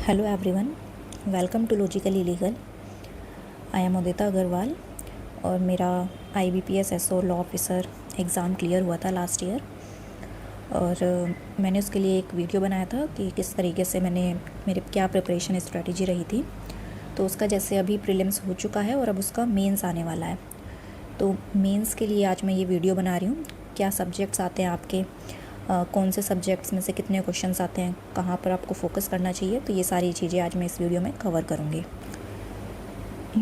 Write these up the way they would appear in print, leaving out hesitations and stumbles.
Hello everyone, welcome to logically legal. I am Udita Agarwal और मेरा IBPS SO law officer exam clear हुआ था last year. और मैंने उसके लिए एक वीडियो बनाया था कि किस तरीके से मेरे क्या प्रिपरेशन स्ट्रेटजी रही थी। तो उसका जैसे अभी प्रीलिम्स हो चुका है और अब उसका मेंस आने वाला है। तो मेंस के लिए आज मैं ये वीडियो बना रही हूँ। क्या सब्जेक्ट्स आते हैं आपके, कौन से सब्जेक्ट्स में से कितने क्वेश्चंस आते हैं, कहाँ पर आपको फोकस करना चाहिए, तो ये सारी चीज़ें आज मैं इस वीडियो में कवर करूँगी।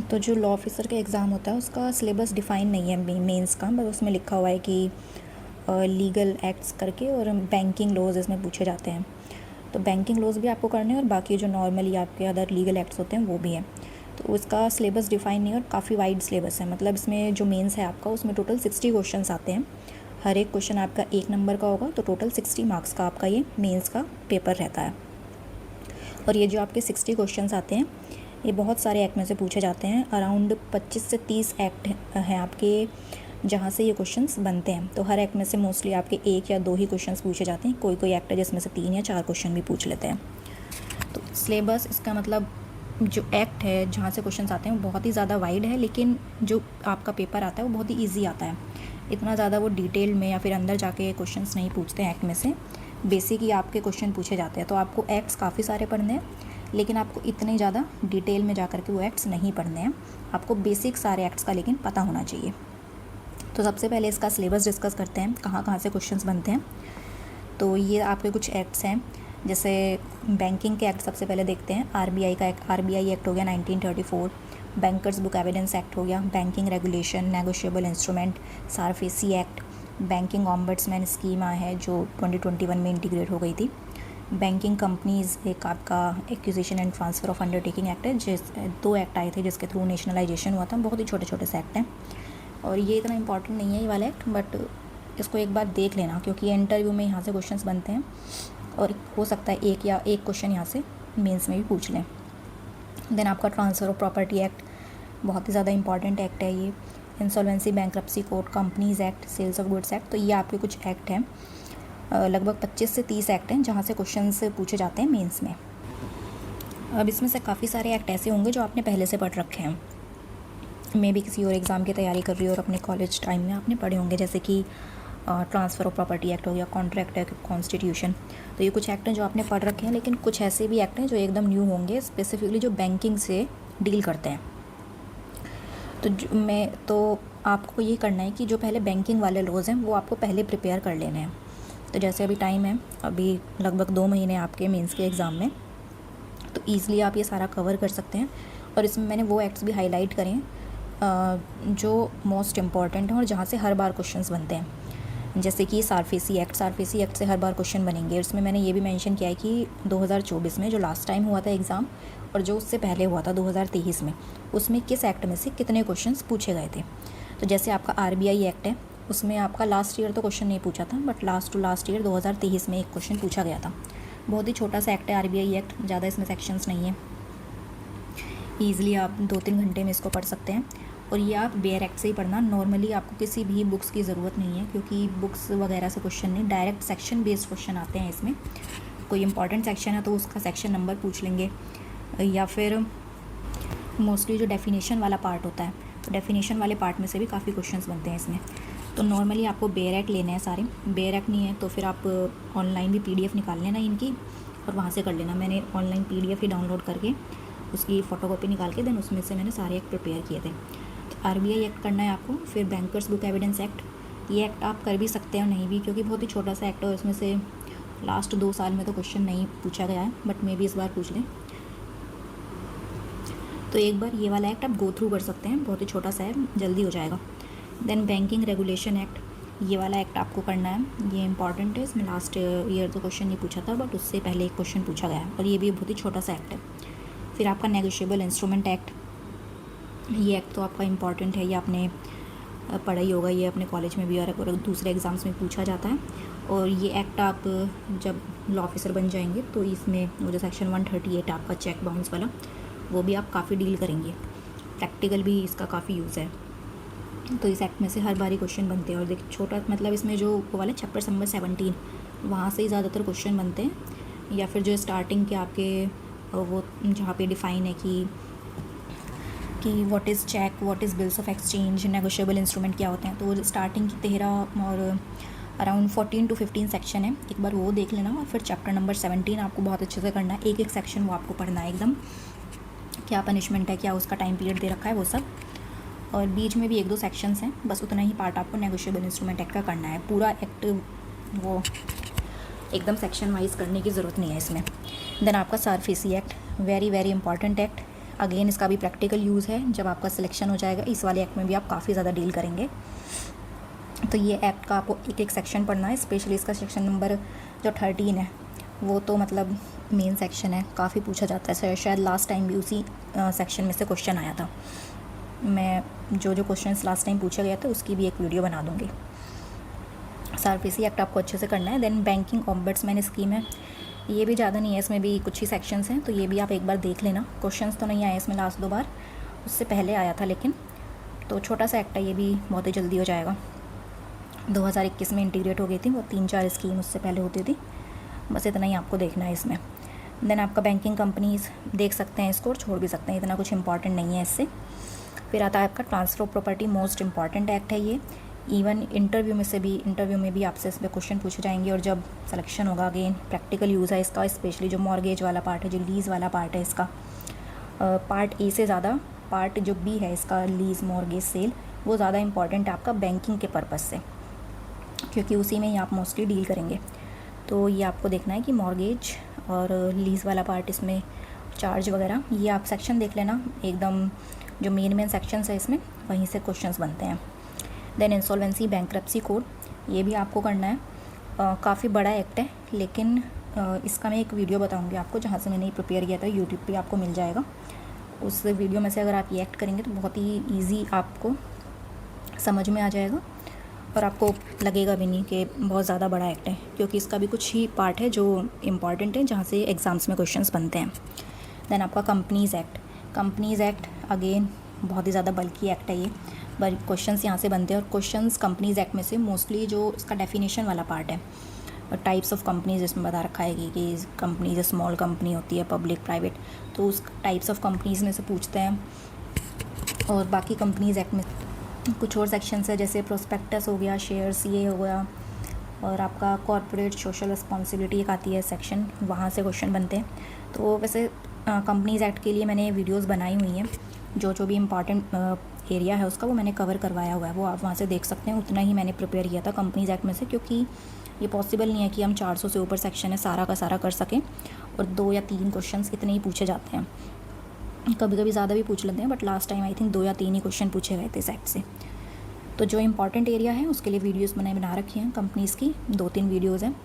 तो जो लॉ ऑफिसर का एग्ज़ाम होता है उसका सिलेबस डिफ़ाइन नहीं है मेंस का, बस उसमें लिखा हुआ है कि लीगल एक्ट्स करके और बैंकिंग लॉज इसमें पूछे जाते हैं। तो बैंकिंग लॉज भी आपको करने हैं और बाकी जो नॉर्मली आपके अदर लीगल एक्ट्स होते हैं वो भी हैं। तो उसका सिलेबस डिफ़ाइन नहीं है और काफ़ी वाइड सिलेबस है। मतलब इसमें जो मेंस है आपका, उसमें टोटल 60 क्वेश्चंस आते हैं। हर एक क्वेश्चन आपका 1 नंबर का होगा, तो टोटल 60 मार्क्स का आपका ये मेंस का पेपर रहता है। और ये जो आपके 60 क्वेश्चंस आते हैं ये बहुत सारे एक्ट में से पूछे जाते हैं। अराउंड 25 से 30 एक्ट हैं आपके जहाँ से ये क्वेश्चंस बनते हैं। तो हर एक्ट में से मोस्टली आपके 1 या 2 ही क्वेश्चंस पूछे जाते हैं। कोई कोई एक्ट है जिसमें से 3 या 4 क्वेश्चन भी पूछ लेते हैं। तो सिलेबस, इसका मतलब जो एक्ट है जहाँ से क्वेश्चंस आते हैं वो बहुत ही ज़्यादा वाइड है, लेकिन जो आपका पेपर आता है वो बहुत ही ईजी आता है। इतना ज़्यादा वो डिटेल में या फिर अंदर जाके क्वेश्चंस नहीं पूछते हैं एक्ट में से, बेसिक ही आपके क्वेश्चन पूछे जाते हैं। तो आपको एक्ट्स काफ़ी सारे पढ़ने हैं, लेकिन आपको इतने ज़्यादा डिटेल में जा कर के वो एक्ट्स नहीं पढ़ने हैं। आपको बेसिक सारे एक्ट्स का लेकिन पता होना चाहिए। तो सबसे पहले इसका सिलेबस डिस्कस करते हैं, कहाँ कहाँ से क्वेश्चंस बनते हैं। तो ये आपके कुछ एक्ट्स हैं, जैसे बैंकिंग के एक्ट सबसे पहले देखते हैं। RBI का एक्ट, RBI एक्ट हो गया 1934। बैंकर्स बुक एविडेंस एक्ट हो गया। Banking regulation, negotiable instrument, SARFAESI act. Banking ombudsman scheme है जो 2021 में इंटीग्रेट हो गई थी। बैंकिंग कंपनीज़ एक आपका acquisition and transfer of undertaking act है, 2 एक्ट आए थे जिसके थ्रू नेशनलाइजेशन हुआ था। बहुत ही छोटे छोटे से एक्ट हैं और ये इतना इंपॉर्टेंट नहीं है ये वाला एक्ट, बट इसको एक बार देख लेना क्योंकि इंटरव्यू में यहाँ से क्वेश्चंस बनते हैं और हो सकता है एक क्वेश्चन यहाँ से मेंस में भी पूछ लें। देन आपका ट्रांसफ़र ऑफ प्रॉपर्टी एक्ट, बहुत ही ज़्यादा इंपॉर्टेंट एक्ट है ये। Insolvency, bankruptcy code, companies act, sales of goods act. तो ये आपके कुछ एक्ट हैं, लगभग 25 से 30 एक्ट हैं जहाँ से क्वेश्चन पूछे जाते हैं मेंस में। अब इसमें से काफ़ी सारे एक्ट ऐसे होंगे जो आपने पहले से पढ़ रखे हैं, मे भी किसी और एग्ज़ाम की तैयारी कर रही हो और अपने कॉलेज टाइम में आपने पढ़े होंगे, जैसे कि ट्रांसफ़र ऑफ प्रॉपर्टी एक्ट हो गया, कॉन्ट्रैक्ट एक्ट, कॉन्स्टिट्यूशन। तो ये कुछ एक्ट हैं जो आपने पढ़ रखे हैं, लेकिन कुछ ऐसे भी एक्ट हैं जो एकदम न्यू होंगे, स्पेसिफिकली जो बैंकिंग से डील करते हैं। तो आपको ये करना है कि जो पहले बैंकिंग वाले लॉज हैं वो आपको पहले प्रिपेयर कर लेने हैं। तो जैसे अभी टाइम है, अभी लगभग 2 महीने आपके मेंस के एग्ज़ाम में, तो ईज़िली आप ये सारा कवर कर सकते हैं। और इसमें मैंने वो एक्ट्स भी हाईलाइट करें जो मोस्ट इम्पॉर्टेंट हैं और जहाँ से हर बार क्वेश्चंस बनते हैं, जैसे कि सारफेसी एक्ट से हर बार क्वेश्चन बनेंगे। इसमें मैंने ये भी मेंशन किया है कि 2024 में जो लास्ट टाइम हुआ था एग्ज़ाम और जो उससे पहले हुआ था 2023 में, उसमें किस एक्ट में से कितने क्वेश्चंस पूछे गए थे। तो जैसे आपका RBI एक्ट है, उसमें आपका लास्ट ईयर तो क्वेश्चन नहीं पूछा था, बट लास्ट ईयर 2023 में एक क्वेश्चन पूछा गया था। बहुत ही छोटा सा एक्ट है RBI एक्ट, ज़्यादा इसमें सेक्शंस नहीं है। ईज़िली आप 2-3 घंटे में इसको पढ़ सकते हैं। और ये आप बेयर एक्ट से ही पढ़ना। नॉर्मली आपको किसी भी बुक्स की ज़रूरत नहीं है, क्योंकि बुक्स वगैरह से क्वेश्चन नहीं, डायरेक्ट सेक्शन बेस्ड क्वेश्चन आते हैं इसमें। कोई इंपॉर्टेंट सेक्शन है तो उसका सेक्शन नंबर पूछ लेंगे, या फिर मोस्टली जो डेफिनेशन वाला पार्ट होता है, तो डेफिनेशन वाले पार्ट में से भी काफ़ी क्वेश्चंस बनते हैं इसमें। तो नॉर्मली आपको बेयर एक्ट लेने हैं सारे। बेयर एक्ट नहीं है तो फिर आप ऑनलाइन भी PDF निकाल लेना इनकी और वहाँ से कर लेना। मैंने ऑनलाइन PDF ही डाउनलोड करके उसकी फ़ोटोकॉपी निकाल के देन उसमें से मैंने सारे एक्ट प्रिपेयर किए थे। तो RBI एक्ट करना है आपको। फिर बैंकर्स बुक एविडेंस एक्ट, ये एक्ट आप कर भी सकते हैं और नहीं भी, क्योंकि बहुत ही छोटा सा एक्ट है और इसमें से लास्ट 2 साल में तो क्वेश्चन नहीं पूछा गया है, बट मे भी इस बार पूछ लें। तो एक बार ये वाला एक्ट आप गो थ्रू कर सकते हैं, बहुत ही छोटा सा है, जल्दी हो जाएगा। देन बैंकिंग रेगुलेशन एक्ट, ये वाला एक्ट आपको करना है, ये इंपॉर्टेंट है। इसमें लास्ट ईयर तो क्वेश्चन नहीं पूछा था, बट उससे पहले एक क्वेश्चन पूछा गया है और ये भी बहुत ही छोटा सा एक्ट है। फिर आपका नेगोशिएबल इंस्ट्रूमेंट एक्ट, ये एक्ट तो आपका इंपॉर्टेंट है, ये आपने पढ़ा ही होगा, ये अपने कॉलेज में भी और दूसरे एग्ज़ाम्स में पूछा जाता है। और ये एक्ट आप जब लॉ ऑफिसर बन जाएंगे तो इसमें वो जो सेक्शन 138 आपका चेक बाउंस वाला, वो भी आप काफ़ी डील करेंगे। प्रैक्टिकल भी इसका काफ़ी यूज़ है। तो इस एक्ट में से हर बारी क्वेश्चन बनते हैं। और देखिए छोटा, मतलब इसमें जो वो वाला चैप्टर नंबर 17, वहाँ से ही ज़्यादातर क्वेश्चन बनते हैं, या फिर जो स्टार्टिंग के आपके वो जहाँ पे डिफ़ाइन है कि what is cheque, what is bills of exchange, negotiable instrument क्या होते हैं। तो वो स्टार्टिंग की 13 और अराउंड 14 to 15 सेक्शन है, एक बार वो देख लेना। और फिर चैप्टर नंबर 17 आपको बहुत अच्छे से करना है, एक एक सेक्शन वो आपको पढ़ना है एकदम, क्या पनिशमेंट है, क्या उसका टाइम पीरियड दे रखा है, वो सब। और बीच में भी 1-2 सेक्शंस हैं, बस उतना ही पार्ट आपको नेगोशिएबल इंस्ट्रूमेंट एक्ट का करना है। पूरा एक्ट वो एकदम सेक्शन वाइज करने की ज़रूरत नहीं है इसमें। देन आपका SARFAESI act, very very important act. Again इसका भी प्रैक्टिकल यूज़ है, जब आपका सिलेक्शन हो जाएगा इस वाले एक्ट में भी आप काफ़ी ज़्यादा डील करेंगे। तो ये एक्ट का आपको एक एक सेक्शन पढ़ना है, स्पेशली इसका सेक्शन नंबर जो 13 है वो तो मतलब मेन सेक्शन है, काफ़ी पूछा जाता है। शायद लास्ट टाइम भी उसी सेक्शन में से क्वेश्चन आया था। मैं जो क्वेश्चंस लास्ट टाइम पूछा गया था उसकी भी एक वीडियो बना दूँगी। सारफेसी एक्ट आपको अच्छे से करना है। देन बैंकिंग ऑम्बड्समैन स्कीम है, ये भी ज़्यादा नहीं है, इसमें भी कुछ ही सेक्शंस हैं, तो ये भी आप एक बार देख लेना। क्वेश्चंस तो नहीं आए इसमें लास्ट 2 बार, उससे पहले आया था लेकिन। तो छोटा सा एक्ट है, ये भी बहुत ही जल्दी हो जाएगा। 2021 में इंटीग्रेट हो गई थी, वो 3-4 स्कीम उससे पहले होती थी। बस इतना ही आपको देखना है इसमें। देन आपका बैंकिंग कंपनीज़ देख सकते हैं इसको और छोड़ भी सकते हैं, इतना कुछ इंपॉर्टेंट नहीं है इससे। फिर आता है आपका transfer of property, most important act है ये। इवन इंटरव्यू में भी आपसे इसमें क्वेश्चन पूछे जाएंगे, और जब सिलेक्शन होगा अगेन प्रैक्टिकल यूज़ है इसका, स्पेशली जो मॉर्गेज वाला पार्ट है, जो लीज़ वाला पार्ट है इसका, पार्ट ए से ज़्यादा पार्ट जो बी है इसका, लीज़ मॉर्गेज सेल, वो ज़्यादा इंपॉर्टेंट है आपका बैंकिंग के पर्पज़ से, क्योंकि उसी में ही आप मोस्टली डील करेंगे। तो ये आपको देखना है कि मॉर्गेज और लीज़ वाला पार्ट, इसमें चार्ज वगैरह, ये आप सेक्शन देख लेना एकदम, जो मेन सेक्शंस है इसमें वहीं से क्वेश्चंस बनते हैं। देन इंसॉल्वेंसी बैंक्रप्सी कोड, ये भी आपको करना है। काफ़ी बड़ा एक्ट है, लेकिन इसका मैं एक वीडियो बताऊंगी आपको, जहाँ से मैंने प्रिपेयर किया था, यूट्यूब पे आपको मिल जाएगा। उस वीडियो में से अगर आप ये एक्ट करेंगे तो बहुत ही ईजी आपको समझ में आ जाएगा, और आपको लगेगा भी नहीं कि बहुत ज़्यादा बड़ा एक्ट है, क्योंकि इसका भी कुछ ही पार्ट है जो इम्पॉर्टेंट है, जहाँ से एग्ज़ाम्स में क्वेश्चंस बनते हैं। देन आपका कंपनीज़ एक्ट अगेन बहुत ही ज़्यादा बल्कि एक्ट है ये, बट क्वेश्चंस यहाँ से बनते हैं। और क्वेश्चंस कंपनीज़ एक्ट में से मोस्टली जो इसका डेफिनेशन वाला पार्ट है, और टाइप्स ऑफ कंपनीज इसमें बता रखा है कि कंपनीज स्मॉल कंपनी होती है, पब्लिक प्राइवेट, तो उस टाइप्स ऑफ कंपनीज़ में से पूछते हैं। और बाकी कंपनीज़ एक्ट में कुछ और सेक्शंस है, जैसे प्रोस्पेक्टस हो गया, शेयर्स ये हो गया, और आपका कॉर्पोरेट सोशल रिस्पॉन्सिबिलिटी एक आती है सेक्शन, वहाँ से क्वेश्चन बनते हैं। तो वैसे कंपनीज़ एक्ट के लिए मैंने वीडियोस बनाई हुई हैं, जो भी इम्पॉर्टेंट एरिया है उसका वो मैंने कवर करवाया हुआ है, वो आप वहाँ से देख सकते हैं। उतना ही मैंने प्रिपेयर किया था कंपनीज़ एक्ट में से, क्योंकि ये पॉसिबल नहीं है कि हम 400 से ऊपर सेक्शन है सारा का सारा कर सकें, और 2 या 3 क्वेश्चंस इतने ही पूछे जाते हैं। कभी कभी ज़्यादा भी पूछ लेते हैं, but last time I think 2 या 3 ही क्वेश्चन पूछे गए थे इस एक्ट से। तो जो इंपॉर्टेंट एरिया है उसके लिए वीडियोस बना रखी हैं कंपनीज़ की, 2-3 वीडियोज़ हैं,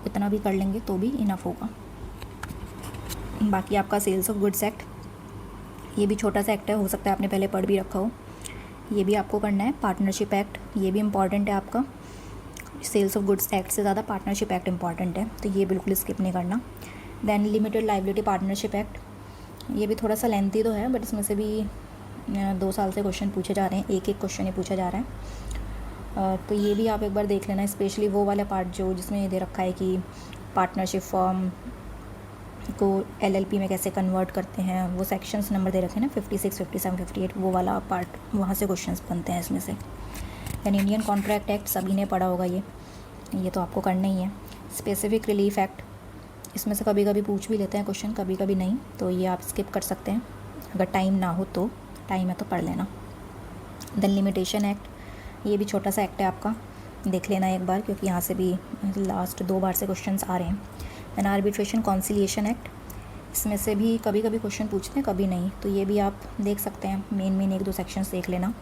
इतना भी कर लेंगे तो भी इनफ होगा। बाकी आपका सेल्स ऑफ गुड्स एक्ट, ये भी छोटा सा एक्ट है, हो सकता है आपने पहले पढ़ भी रखा हो, ये भी आपको करना है। पार्टनरशिप एक्ट, ये भी इम्पॉर्टेंट है आपका, सेल्स ऑफ गुड्स एक्ट से ज़्यादा पार्टनरशिप एक्ट इंपॉर्टेंट है, तो ये बिल्कुल स्किप नहीं करना। Then limited liability partnership act, ये भी थोड़ा सा लेंथी तो है, बट इसमें से भी 2 साल से क्वेश्चन पूछे जा रहे हैं, एक क्वेश्चन ही पूछा जा रहा है। तो ये भी आप एक बार देख लेना, स्पेशली वो वाला पार्ट जो जिसमें ये दे रखा है कि पार्टनरशिप फॉर्म को LLP में कैसे कन्वर्ट करते हैं, वो सेक्शंस नंबर दे रखे हैं ना, 56, 57, 58, वो वाला पार्ट, वहाँ से क्वेश्चंस बनते हैं इसमें से। दैन इंडियन कॉन्ट्रैक्ट एक्ट, सभी ने पढ़ा होगा ये तो आपको करना ही है। स्पेसिफिक रिलीफ एक्ट, इसमें से कभी कभी पूछ भी लेते हैं क्वेश्चन, कभी कभी नहीं, तो ये आप स्किप कर सकते हैं अगर टाइम ना हो तो, टाइम है तो पढ़ लेना। देन लिमिटेशन एक्ट, ये भी छोटा सा एक्ट है आपका, देख लेना एक बार, क्योंकि यहाँ से भी लास्ट 2 बार से क्वेश्चंस आ रहे हैं। देन आर्बिट्रेशन कॉन्सिलिएशन एक्ट, इसमें से भी कभी कभी क्वेश्चन पूछते हैं, कभी नहीं, तो ये भी आप देख सकते हैं, मेन 1-2 सेक्शंस देख लेना।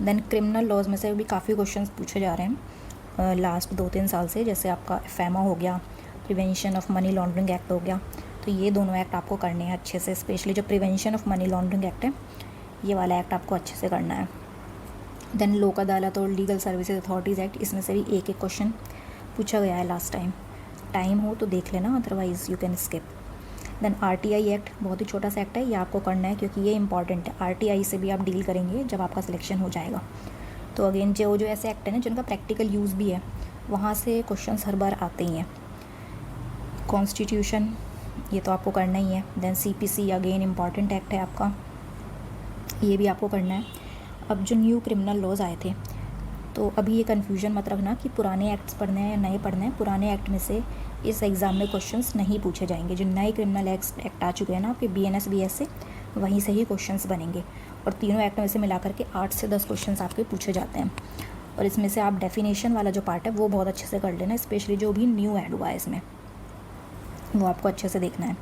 देन क्रिमिनल लॉज में से भी काफ़ी क्वेश्चंस पूछे जा रहे हैं लास्ट 2-3 साल से, जैसे आपका FEMA हो गया, prevention of money laundering act हो गया, तो ये दोनों एक्ट आपको करने हैं अच्छे से, स्पेशली जो prevention of money laundering act है, ये वाला एक्ट आपको अच्छे से करना है। देन लोक अदालत और लीगल सर्विसेज अथॉरिटीज़ एक्ट, इसमें से भी एक क्वेश्चन पूछा गया है लास्ट टाइम हो तो देख लेना, otherwise you can skip. Then RTI act, बहुत ही छोटा सा एक्ट है, ये आपको करना है क्योंकि ये इंपॉर्टेंट है। RTI से भी आप डील करेंगे जब आपका सिलेक्शन हो जाएगा। तो अगेन जो ऐसे एक्ट है ना जिनका प्रैक्टिकल यूज़ भी है, वहाँ से क्वेश्चंस हर बार आते ही हैं। कॉन्स्टिट्यूशन ये तो आपको करना ही है। Then CPC again important act है आपका, ये भी आपको करना है। अब जो न्यू क्रिमिनल लॉज आए थे, तो अभी ये कन्फ्यूजन मत रखना कि पुराने एक्ट्स पढ़ने हैं या नए पढ़ने हैं। पुराने एक्ट में से इस एग्ज़ाम में क्वेश्चंस नहीं पूछे जाएंगे। जो नए क्रिमिनल एक्ट आ चुके हैं ना आपके BNS BS से, वहीं से ही क्वेश्चंस बनेंगे। और तीनों एक्ट में से मिला करके 8 से 10 क्वेश्चंस आपके पूछे जाते हैं। और इसमें से आप डेफिनेशन वाला जो पार्ट है वो बहुत अच्छे से कर लेना, स्पेशली जो भी न्यू ऐड हुआ है इसमें, वो आपको अच्छे से देखना है।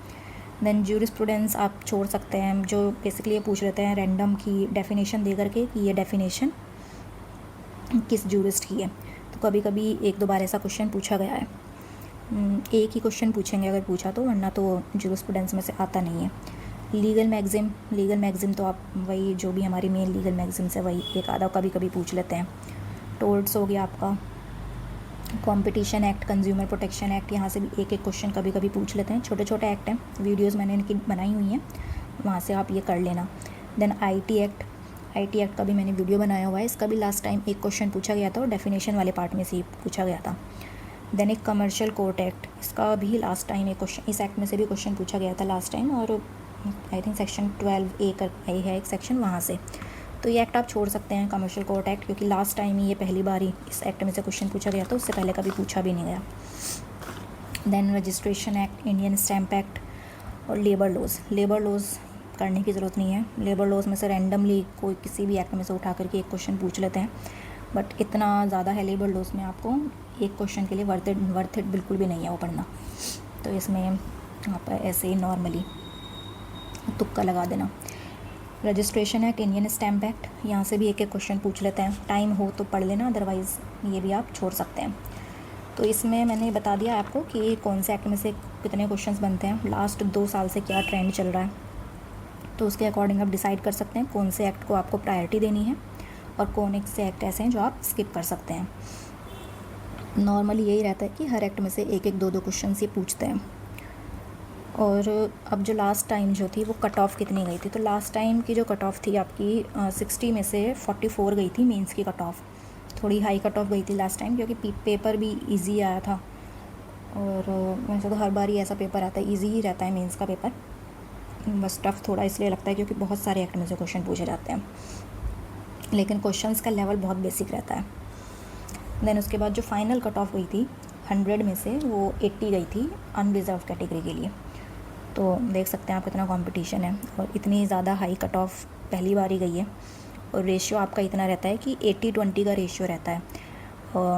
देन ज्यूरिस्प्रूडेंस आप छोड़ सकते हैं, जो बेसिकली ये पूछ लेते हैं रैंडम की डेफिनेशन दे करके कि ये डेफिनेशन किस जूरिस्ट की है। तो कभी कभी 1-2 बार ऐसा क्वेश्चन पूछा गया है। एक ही क्वेश्चन पूछेंगे अगर पूछा तो, वरना तो ज्यूरिस्प्रूडेंस में से आता नहीं है। लीगल मैगज़िम तो आप वही जो भी हमारी मेन लीगल मैगज़िम्स है वही एक आधा कभी कभी पूछ लेते हैं। टोर्ट्स हो गया आपका, competition act, consumer protection act, यहाँ से भी एक एक क्वेश्चन कभी कभी पूछ लेते हैं। छोटे छोटे एक्ट हैं, वीडियोस मैंने इनकी बनाई हुई हैं, वहाँ से आप ये कर लेना। देन IT एक्ट का भी मैंने वीडियो बनाया हुआ है। इसका भी लास्ट टाइम एक क्वेश्चन पूछा गया था और डेफिनेशन वाले पार्ट में से ही पूछा गया था। देन एक कमर्शियल कोर्ट एक्ट, इसका भी लास्ट टाइम एक क्वेश्चन, इस एक्ट में से भी क्वेश्चन पूछा गया था लास्ट टाइम, और आई थिंक सेक्शन 12A कर है एक सेक्शन वहाँ से। तो ये एक्ट आप छोड़ सकते हैं, कमर्शियल कोर्ट एक्ट, क्योंकि लास्ट टाइम ही ये पहली बार ही इस एक्ट में से क्वेश्चन पूछा गया था, उससे पहले कभी पूछा भी नहीं गया। Then registration act, Indian stamp act और लेबर लॉज करने की ज़रूरत नहीं है। लेबर लॉज में से रैंडमली कोई किसी भी एक्ट में से उठा करके एक क्वेश्चन पूछ लेते हैं, बट इतना ज़्यादा है लेबर लॉज में, आपको एक क्वेश्चन के लिए वर्थ इट बिल्कुल भी नहीं है वो पढ़ना। तो इसमें आप ऐसे ही नॉर्मली तुक्का लगा देना। Registration act, Indian stamp act, यहाँ से भी एक एक क्वेश्चन पूछ लेते हैं। टाइम हो तो पढ़ लेना, अदरवाइज़ ये भी आप छोड़ सकते हैं। तो इसमें मैंने बता दिया आपको कि कौन से एक्ट में से कितने क्वेश्चंस बनते हैं, लास्ट 2 साल से क्या ट्रेंड चल रहा है, तो उसके अकॉर्डिंग आप डिसाइड कर सकते हैं कौन से एक्ट को आपको प्रायोरिटी देनी है और कौन से एक्ट ऐसे हैं जो आप स्किप कर सकते हैं। नॉर्मली यही रहता है कि हर एक्ट में से एक 2 क्वेश्चन ये पूछते हैं। और अब जो लास्ट टाइम जो थी वो कट ऑफ कितनी गई थी, तो लास्ट टाइम की जो कट ऑफ थी आपकी 60 में से 44 गई थी मेंस की कट ऑफ। थोड़ी हाई कट ऑफ गई थी लास्ट टाइम, क्योंकि पेपर भी इजी आया था। और वैसे तो हर बार ही ऐसा पेपर आता है, इजी ही रहता है मेंस का पेपर, बस टफ थोड़ा इसलिए लगता है क्योंकि बहुत सारे एक्ट में से क्वेश्चन पूछे जाते हैं, लेकिन क्वेश्चंस का लेवल बहुत बेसिक रहता है। देन उसके बाद जो फाइनल कट ऑफ गई थी 100 में से वो 80 गई थी अनरिजर्व कैटेगरी के लिए। तो देख सकते हैं आप कितना कंपटीशन है, और इतनी ज़्यादा हाई कट ऑफ पहली बार ही गई है। और रेशियो आपका इतना रहता है कि 80-20 का रेशियो रहता है।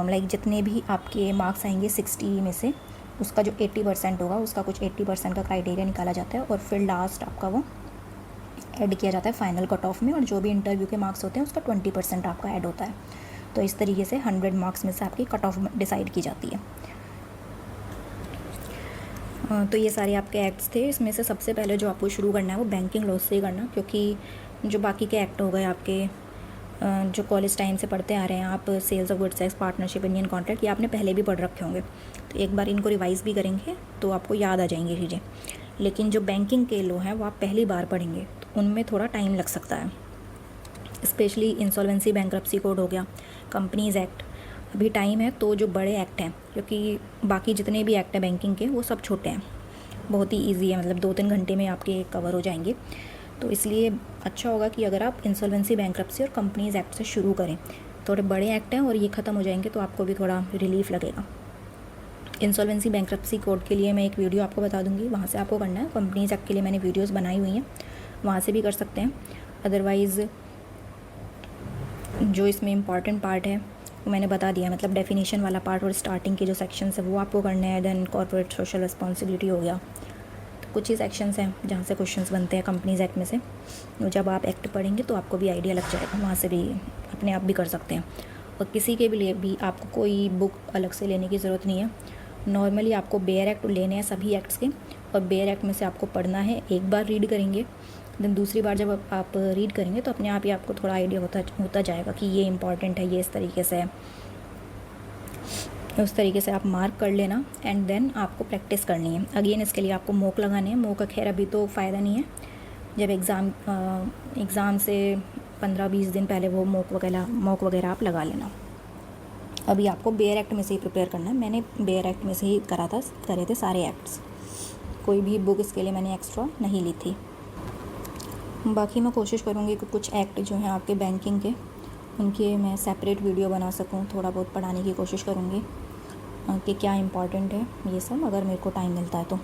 लाइक जितने भी आपके मार्क्स आएंगे 60 में से, उसका जो 80% होगा उसका कुछ 80% का क्राइटेरिया निकाला जाता है, और फिर लास्ट आपका वो ऐड किया जाता है फाइनल कट ऑफ में, और जो भी इंटरव्यू के मार्क्स होते हैं उसका 20% आपका ऐड होता है। तो इस तरीके से 100 मार्क्स में से आपकी कट ऑफ डिसाइड की जाती है। तो ये सारे आपके एक्ट्स थे। इसमें से सबसे पहले जो आपको शुरू करना है वो बैंकिंग लॉ से ही करना, क्योंकि जो बाकी के एक्ट हो गए आपके जो कॉलेज टाइम से पढ़ते आ रहे हैं आप, sales of goods act, partnership, Indian contract, ये आपने पहले भी पढ़ रखे होंगे, तो एक बार इनको रिवाइज़ भी करेंगे तो आपको याद आ जाएंगी चीज़ें। लेकिन जो बैंकिंग के लॉ हैं वो आप पहली बार पढ़ेंगे, तो उनमें थोड़ा टाइम लग सकता है। स्पेशली इंसॉल्वेंसी, बैंक्रप्सी कोड हो गया, कंपनीज़ एक्ट, अभी टाइम है। तो जो बड़े एक्ट हैं, क्योंकि बाकी जितने भी एक्ट हैं बैंकिंग के वो सब छोटे हैं, बहुत ही ईजी है, मतलब 2-3 घंटे में आपके कवर हो जाएंगे। तो इसलिए अच्छा होगा कि अगर आप इंसॉल्वेंसी, बैंक्रप्सी और कंपनीज़ एक्ट से शुरू करें। थोड़े बड़े एक्ट हैं और ये ख़त्म हो जाएंगे तो आपको भी थोड़ा रिलीफ लगेगा। इंसॉल्वेंसी, बैंक्रप्सी कोड के लिए मैं एक वीडियो आपको बता दूंगी, वहाँ से आपको करना है। कंपनीज़ एक्ट के लिए मैंने वीडियोस बनाई हुई हैं, वहाँ से भी कर सकते हैं। अदरवाइज़ जो इसमें इम्पॉर्टेंट पार्ट है वो मैंने बता दिया, मतलब डेफिनेशन वाला पार्ट और स्टार्टिंग के जो सेक्शंस है वो आपको करने हैं। देन कॉर्पोरेट सोशल रिस्पॉन्सिबिलिटी हो गया, तो कुछ ही सेक्शंस हैं जहाँ से क्वेश्चंस बनते हैं कंपनीज एक्ट में से। तो जब आप एक्ट पढ़ेंगे तो आपको भी आइडिया लग जाएगा, वहाँ से भी अपने आप भी कर सकते हैं। और किसी के भी लिए भी आपको कोई बुक अलग से लेने की ज़रूरत नहीं है। नॉर्मली आपको बेयर एक्ट लेने हैं सभी एक्ट्स के, और बेयर एक्ट में से आपको पढ़ना है, एक बार रीड करेंगे, देन दूसरी बार जब आप रीड करेंगे तो अपने आप ही आपको थोड़ा आइडिया होता जाएगा कि ये इंपॉर्टेंट है, ये इस तरीके से है, उस तरीके से आप मार्क कर लेना। एंड देन आपको प्रैक्टिस करनी है। अगेन इसके लिए आपको मॉक लगाने हैं। मॉक का खैर अभी तो फ़ायदा नहीं है, जब एग्ज़ाम से 15-20 दिन पहले वो मॉक वगैरह आप लगा लेना। अभी आपको बेयर एक्ट में से ही प्रिपेयर करना है। मैंने बेयर एक्ट में से ही करे थे सारे एक्ट्स। कोई भी बुक इसके लिए मैंने एक्स्ट्रा नहीं ली थी। बाकी मैं कोशिश करूँगी कि कुछ एक्ट जो हैं आपके बैंकिंग के, उनके मैं सेपरेट वीडियो बना सकूँ, थोड़ा बहुत पढ़ाने की कोशिश करूँगी कि क्या इम्पॉर्टेंट है ये सब, अगर मेरे को टाइम मिलता है तो।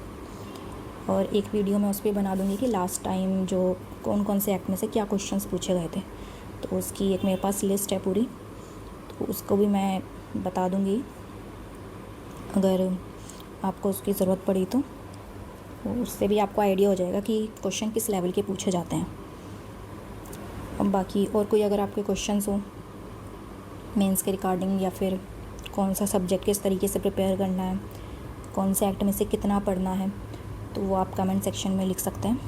और एक वीडियो मैं उस पर बना दूँगी कि लास्ट टाइम जो कौन कौन से एक्ट में से क्या क्वेश्चंस पूछे गए थे, तो उसकी एक मेरे पास लिस्ट है पूरी, तो उसको भी मैं बता दूँगी अगर आपको उसकी ज़रूरत पड़ी तो उससे भी आपको आइडिया हो जाएगा कि क्वेश्चन किस लेवल के पूछे जाते हैं। अब बाकी और कोई अगर आपके क्वेश्चंस हो मेंस के रिगार्डिंग, या फिर कौन सा सब्जेक्ट किस तरीके से प्रिपेयर करना है, कौन से एक्ट में से कितना पढ़ना है, तो वो आप कमेंट सेक्शन में लिख सकते हैं।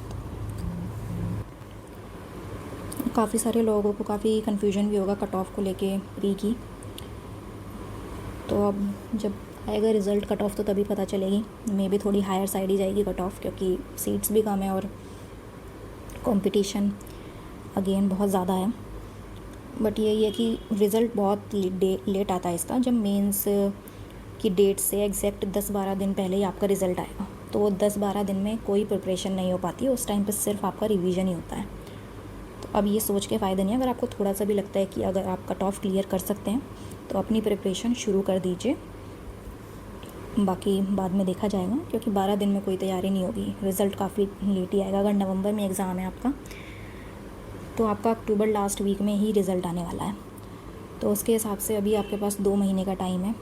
काफ़ी सारे लोगों को काफ़ी कन्फ्यूजन भी होगा कट ऑफ को लेके प्री की, तो अब जब आएगा रिज़ल्ट कट ऑफ तो तभी पता चलेगी। मे भी थोड़ी हायर साइड ही जाएगी कट ऑफ, क्योंकि सीट्स भी कम है और कंपटीशन अगेन बहुत ज़्यादा है। बट यही है कि रिज़ल्ट बहुत लेट आता है इसका, जब मेंस की डेट से एग्जैक्ट 10-12 दिन पहले ही आपका रिज़ल्ट आएगा, तो वो 10-12 दिन में कोई प्रिपरेशन नहीं हो पाती है, उस टाइम पर सिर्फ आपका रिवीजन ही होता है। तो अब ये सोच के फ़ायदा नहीं है, अगर आपको थोड़ा सा भी लगता है कि अगर आप कट ऑफ क्लियर कर सकते हैं तो अपनी प्रिपरेशन शुरू कर दीजिए, बाकी बाद में देखा जाएगा, क्योंकि 12 दिन में कोई तैयारी नहीं होगी, रिज़ल्ट काफ़ी लेट ही आएगा। अगर नवंबर में एग्ज़ाम है आपका, तो आपका अक्टूबर लास्ट वीक में ही रिज़ल्ट आने वाला है, तो उसके हिसाब से अभी आपके पास 2 महीने का टाइम है।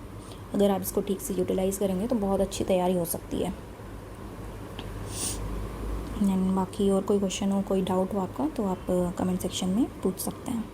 अगर आप इसको ठीक से यूटिलाइज़ करेंगे तो बहुत अच्छी तैयारी हो सकती है। बाकी और कोई क्वेश्चन हो, कोई डाउट हो आपका, तो आप कमेंट सेक्शन में पूछ सकते हैं।